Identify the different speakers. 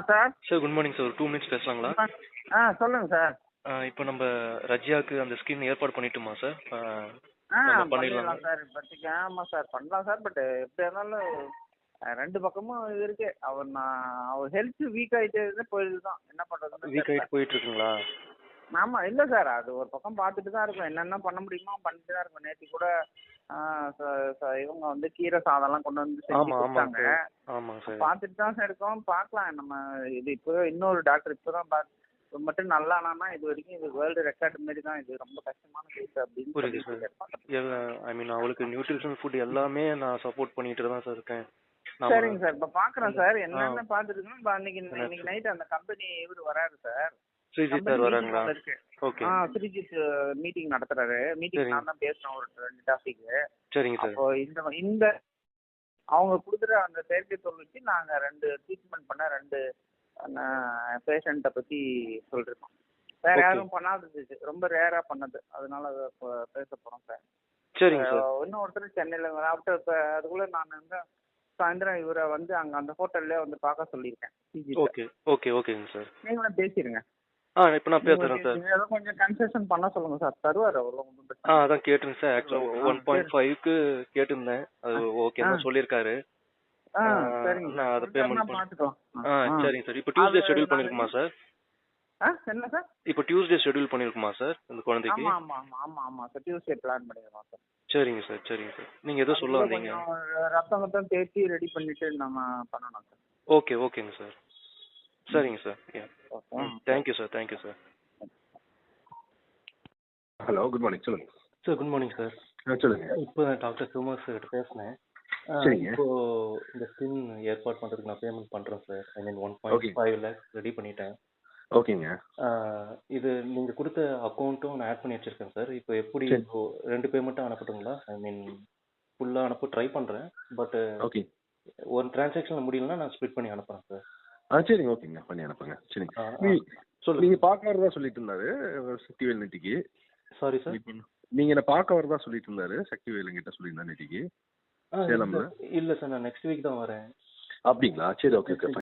Speaker 1: Sir.
Speaker 2: Sir good morning sir. ஒரு 2 minutes பேசலாங்களா?
Speaker 1: சொல்லுங்க sir.
Speaker 2: இப்போ நம்ம ரஜியாக்கு அந்த ஸ்கின் ஏற்பாடு பண்ணிட்டுமா சார்?
Speaker 1: பண்ணிடலாம் சார் இப்போதைக்கு. ஆமாம் சார் பண்ணலாம் சார். பட் எப்படி இருந்தாலும் ரெண்டு பக்கமும் இது இருக்கு. அவர் ஹெல்த் வீக் ஆகிட்டே போயிடுது தான். என்ன பண்ணுறதுன்னு
Speaker 2: வீக் ஆகிட்டு போயிட்டு இருக்குங்களா?
Speaker 1: ஆமாம் இல்லை சார், அது ஒரு பக்கம் பார்த்துட்டு தான் இருக்கும். என்னென்ன பண்ண முடியுமோ பண்ணிட்டு தான் இருக்கும். நேற்று கூட இவங்க வந்து கீரை சாதம்லாம் கொண்டு வந்து செஞ்சு கொடுத்தாங்க.
Speaker 2: ஆமாம் சார்.
Speaker 1: பார்த்துட்டு தான் சார் இருக்கோம். பார்க்கலாம். நம்ம இது இப்போ இன்னொரு டாக்டர் இப்போ தான் மட்டும் நல்லா ஆனானா இது வரைக்கும் இது வேர்ல்டு ரெக்கார்டு மாரி தான். இது ரொம்ப கஷ்டமான கேஸ் அப்படின்னு
Speaker 2: புரியுது சார். ஐ மீன் அவளுக்கு நியூட்ரிஷன் ஃபுட் எல்லாமே நான் சப்போர்ட் பண்ணிட்டு தான் சார் இருக்கேன்.
Speaker 1: சரிங்க சார். இப்போ பார்க்குறேன் சார். என்னென்ன பார்த்துருக்குன்னா இன்னைக்கு நைட் அந்த கம்பெனி இவர் வராரு சார்.
Speaker 2: ஸ்ரீஜித் சார் வராங்களா? ஓகே.
Speaker 1: ஸ்ரீஜித் மீட்டிங் நடத்துறாரு. மீட்டிங் நான் தான் பேசுறேன் ஒரு 2 டாபிக்.
Speaker 2: சரிங்க சார்.
Speaker 1: அப்போ இந்த அவங்க கொடுக்குற அந்த செயற்கை தோல் வச்சு நாங்கள் 2 ட்ரீட்மெண்ட் பண்ண 2 பேஷண்ட்டை பற்றி சொல்லிருக்கோம். வேற யாரும் பண்ணாதது, ரொம்ப ரேராக பண்ணது. அதனால பேச போகிறோம் சார்.
Speaker 2: சரிங்க சார்.
Speaker 1: இன்னும் ஒருத்தர் சென்னையில் ஆஃப்டர் இப்போ அதுக்குள்ளே நான் வந்து சாயந்தரம் இவரை வந்து அங்கே அந்த ஹோட்டல்லே வந்து பார்க்க சொல்லியிருக்கேன்.
Speaker 2: ஓகே ஓகே ஓகேங்க சார்.
Speaker 1: நீங்களும் பேசிடுங்க.
Speaker 2: இப்போ நான் பேசுறேன் சார்.
Speaker 1: ஏதோ கொஞ்சம் கன்செஷன் பண்ண சொல்லுங்க சார். தருவார் அவ்வளோ.
Speaker 2: அதான் கேட்டுருங்க சார். ஆக்சுவலாக 1.5க்கு கேட்டிருந்தேன். அது ஓகேன்னு சொல்லியிருக்காரு.
Speaker 1: சரிங்க.
Speaker 2: நான் அதை பேமெண்ட்
Speaker 1: பார்த்துக்கலாம்.
Speaker 2: சரிங்க சார். இப்போ டியூஸ்டே ஷெட்யூல் பண்ணிருக்குமா சார்?
Speaker 1: என்ன சார்?
Speaker 2: இப்போ டியூஸ்டே ஷெட்யூல் பண்ணிருக்குமா சார் இந்த குழந்தைக்கு?
Speaker 1: ஆமாம் சார். டியூஸ்டே பிளான் பண்ணிடுவோம் சார்.
Speaker 2: சரிங்க சார். சரிங்க சார். நீங்கள் எதோ சொல்ல வந்தீங்க.
Speaker 1: ரத்தம் தேய்ச்சி ரெடி பண்ணிட்டு நம்ம பண்ணணும் சார்.
Speaker 2: ஓகேங்க சார். சரிங்க sir. Thank you sir. Thank you sir.
Speaker 3: Hello, good morning. சொல்லுங்க
Speaker 2: சார். Good morning sir.
Speaker 3: சொல்லுங்க.
Speaker 2: இப்போ டாக்டர் சிவகுமார் சார் கிட்ட பேசினேன்.
Speaker 3: சரிங்க.
Speaker 2: இப்போ இந்த ஸ்கின் ஏற்பாடு பண்ணுறதுக்கு நான் பேமெண்ட் பண்ணுறேன் சார். ஐ மீன் 1.5 lakhs ரெடி பண்ணிட்டேன்.
Speaker 3: ஓகேங்க.
Speaker 2: இது நீங்கள் கொடுத்த அக்கௌண்ட்டும் நான் ஆட் பண்ணி வச்சிருக்கேன் சார். இப்போ எப்படி இப்போ 2 பேமெண்ட்டும் அனுப்பட்டுங்களா? ஐ மீன் ஃபுல்லாக அனுப்ப ட்ரை பண்ணுறேன். பட்
Speaker 3: ஓகே,
Speaker 2: ஒரு டிரான்சாக்ஷன் முடியலன்னா நான் ஸ்ப்ளிட் பண்ணி அனுப்புகிறேன் சார்.
Speaker 3: சரிங்க. ஓகேங்க, பண்ணி அனுப்புங்க. சரிங்க.
Speaker 2: சொல்லுங்க.
Speaker 3: நீங்கள் பார்க்க வரதா சொல்லிட்டு இருந்தாரு சக்திவேல் நேத்திக்கு.
Speaker 2: Sorry sir.
Speaker 3: நீங்கள் என்ன பார்க்க வரதா சொல்லிட்டு இருந்தாரு சக்திவேல் கிட்ட சொல்லியிருந்தா நேத்திக்கு சேலம்ல.
Speaker 2: இல்லை சார், நான் நெக்ஸ்ட் வீக் தான் வரேன்.
Speaker 3: அப்படிங்களா? சரி, ஓகே.